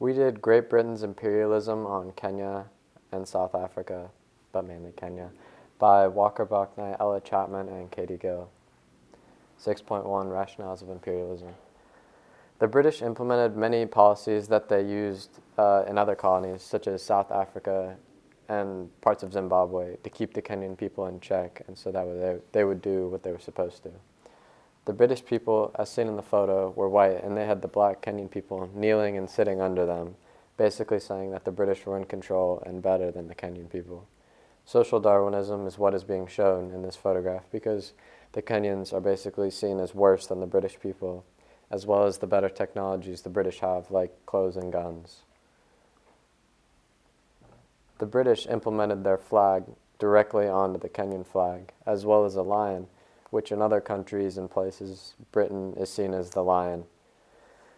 We did Great Britain's imperialism on Kenya and South Africa, but mainly Kenya, by Walker Bucknight, Ella Chapman, and Katie Gill. 6.1 Rationales of Imperialism. The British implemented many policies that they used in other colonies, such as South Africa and parts of Zimbabwe, to keep the Kenyan people in check, and so that they would do what they were supposed to. The British people, as seen in the photo, were white, and they had the black Kenyan people kneeling and sitting under them, basically saying that the British were in control and better than the Kenyan people. Social Darwinism is what is being shown in this photograph, because the Kenyans are basically seen as worse than the British people, as well as the better technologies the British have, like clothes and guns. The British implemented their flag directly onto the Kenyan flag, as well as a lion, which in other countries and places, Britain is seen as the lion.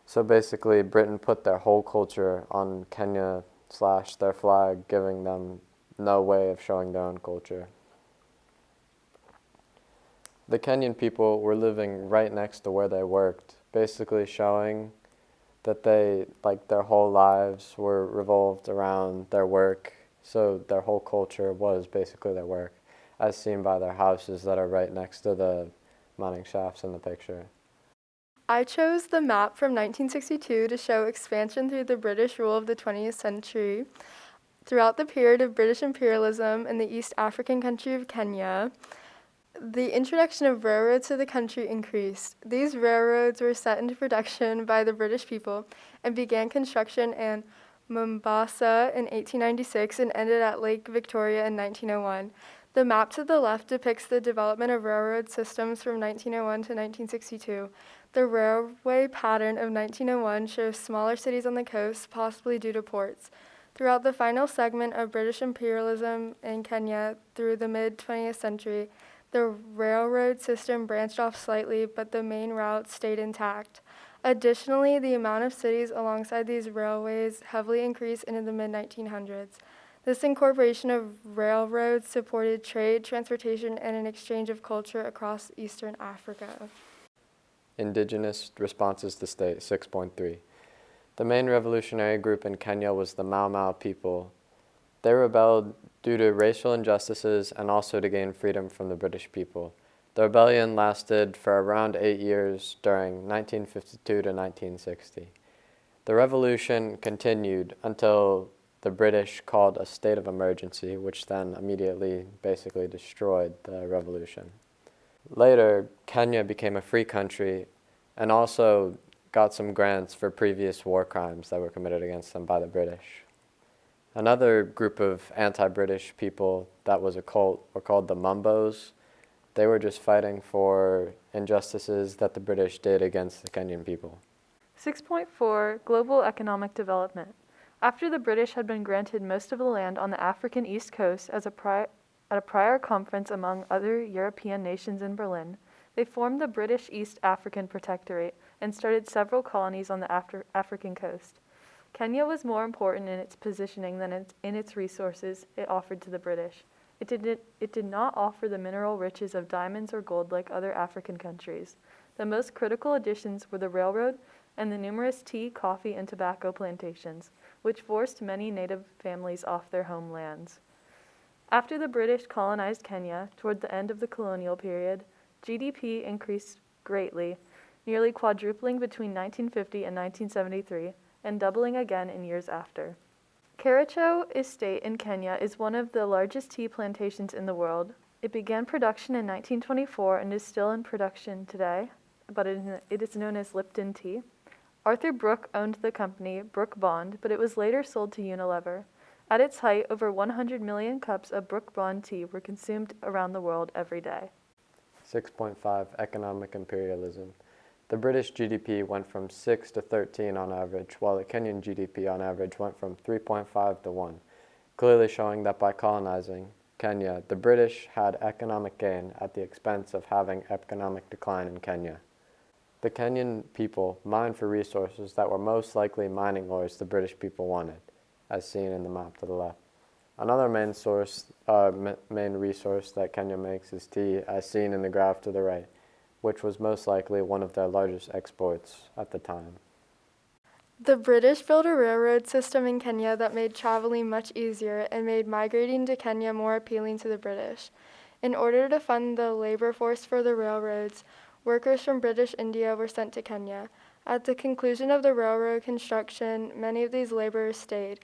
So basically, Britain put their whole culture on Kenya / their flag, giving them no way of showing their own culture. The Kenyan people were living right next to where they worked, basically showing that their whole lives were revolved around their work, so their whole culture was basically their work, as seen by their houses that are right next to the mining shafts in the picture. I chose the map from 1962 to show expansion through the British rule of the 20th century. Throughout the period of British imperialism in the East African country of Kenya, the introduction of railroads to the country increased. These railroads were set into production by the British people and began construction in Mombasa in 1896 and ended at Lake Victoria in 1901. The map to the left depicts the development of railroad systems from 1901 to 1962. The railway pattern of 1901 shows smaller cities on the coast, possibly due to ports. Throughout the final segment of British imperialism in Kenya through the mid-20th century, the railroad system branched off slightly, but the main route stayed intact. Additionally, the amount of cities alongside these railways heavily increased into the mid-1900s. This incorporation of railroads supported trade, transportation, and an exchange of culture across Eastern Africa. Indigenous responses to state, 6.3. The main revolutionary group in Kenya was the Mau Mau people. They rebelled due to racial injustices and also to gain freedom from the British people. The rebellion lasted for around 8 years during 1952 to 1960. The revolution continued until the British called a state of emergency, which then immediately basically destroyed the revolution. Later, Kenya became a free country and also got some grants for previous war crimes that were committed against them by the British. Another group of anti-British people that was a cult were called the Mumbos. They were just fighting for injustices that the British did against the Kenyan people. 6.4 Global Economic Development. After the British had been granted most of the land on the African East Coast at a prior conference among other European nations in Berlin, they formed the British East African Protectorate and started several colonies on the African coast. Kenya was more important in its positioning than in its resources it offered to the British. It did not offer the mineral riches of diamonds or gold like other African countries. The most critical additions were the railroad and the numerous tea, coffee, and tobacco plantations, which forced many native families off their homelands. After the British colonized Kenya, toward the end of the colonial period, GDP increased greatly, nearly quadrupling between 1950 and 1973, and doubling again in years after. Kericho Estate in Kenya is one of the largest tea plantations in the world. It began production in 1924 and is still in production today, but it is known as Lipton Tea. Arthur Brooke owned the company, Brooke Bond, but it was later sold to Unilever. At its height, over 100 million cups of Brooke Bond tea were consumed around the world every day. 6.5 Economic Imperialism. The British GDP went from 6 to 13 on average, while the Kenyan GDP on average went from 3.5 to 1, clearly showing that by colonizing Kenya, the British had economic gain at the expense of having economic decline in Kenya. The Kenyan people mined for resources that were most likely mining ores the British people wanted, as seen in the map to the left. Another main resource that Kenya makes is tea, as seen in the graph to the right, which was most likely one of their largest exports at the time. The British built a railroad system in Kenya that made traveling much easier and made migrating to Kenya more appealing to the British. In order to fund the labor force for the railroads, workers from British India were sent to Kenya. At the conclusion of the railroad construction, many of these laborers stayed.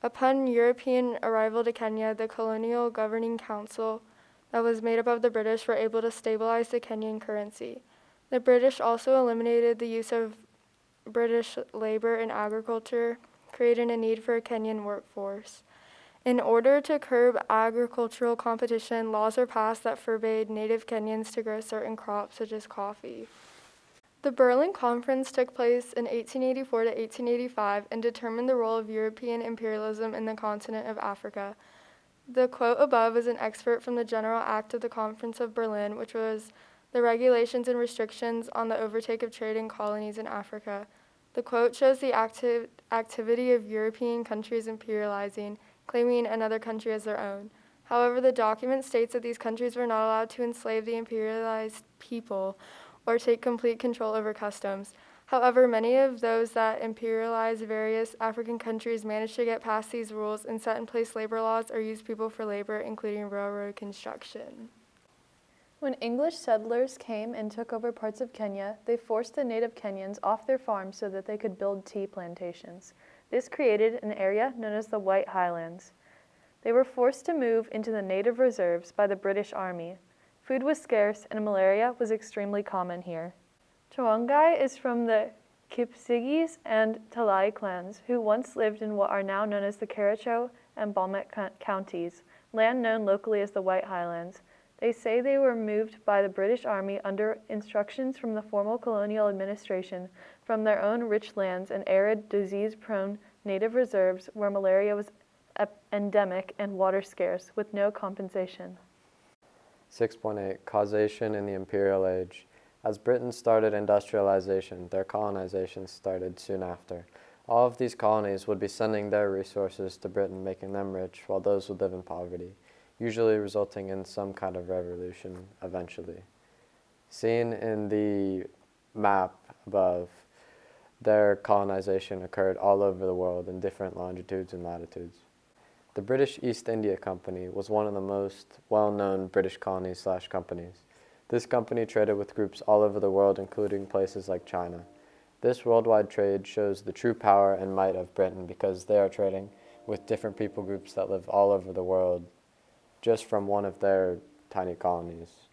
Upon European arrival to Kenya, the colonial governing council that was made up of the British were able to stabilize the Kenyan currency. The British also eliminated the use of British labor in agriculture, creating a need for a Kenyan workforce. In order to curb agricultural competition, laws were passed that forbade native Kenyans to grow certain crops such as coffee. The Berlin Conference took place in 1884 to 1885 and determined the role of European imperialism in the continent of Africa. The quote above is an excerpt from the General Act of the Conference of Berlin, which was the regulations and restrictions on the overtake of trade in colonies in Africa. The quote shows the activity of European countries imperializing, claiming another country as their own. However, the document states that these countries were not allowed to enslave the imperialized people or take complete control over customs. However, many of those that imperialized various African countries managed to get past these rules and set in place labor laws or use people for labor, including railroad construction. When English settlers came and took over parts of Kenya, they forced the native Kenyans off their farms so that they could build tea plantations. This created an area known as the White Highlands. They were forced to move into the native reserves by the British Army. Food was scarce and malaria was extremely common here. Chwangai is from the Kipsigis and Talai clans, who once lived in what are now known as the Kericho and Bomet counties, land known locally as the White Highlands. They say they were moved by the British Army under instructions from the formal colonial administration from their own rich lands and arid, disease-prone native reserves where malaria was endemic and water scarce, with no compensation. 6.8 Causation in the Imperial Age. As Britain started industrialization, their colonization started soon after. All of these colonies would be sending their resources to Britain, making them rich, while those would live in poverty, usually resulting in some kind of revolution eventually. Seen in the map above, their colonization occurred all over the world in different longitudes and latitudes. The British East India Company was one of the most well-known British colonies/companies. This company traded with groups all over the world, including places like China. This worldwide trade shows the true power and might of Britain because they are trading with different people groups that live all over the world just from one of their tiny colonies.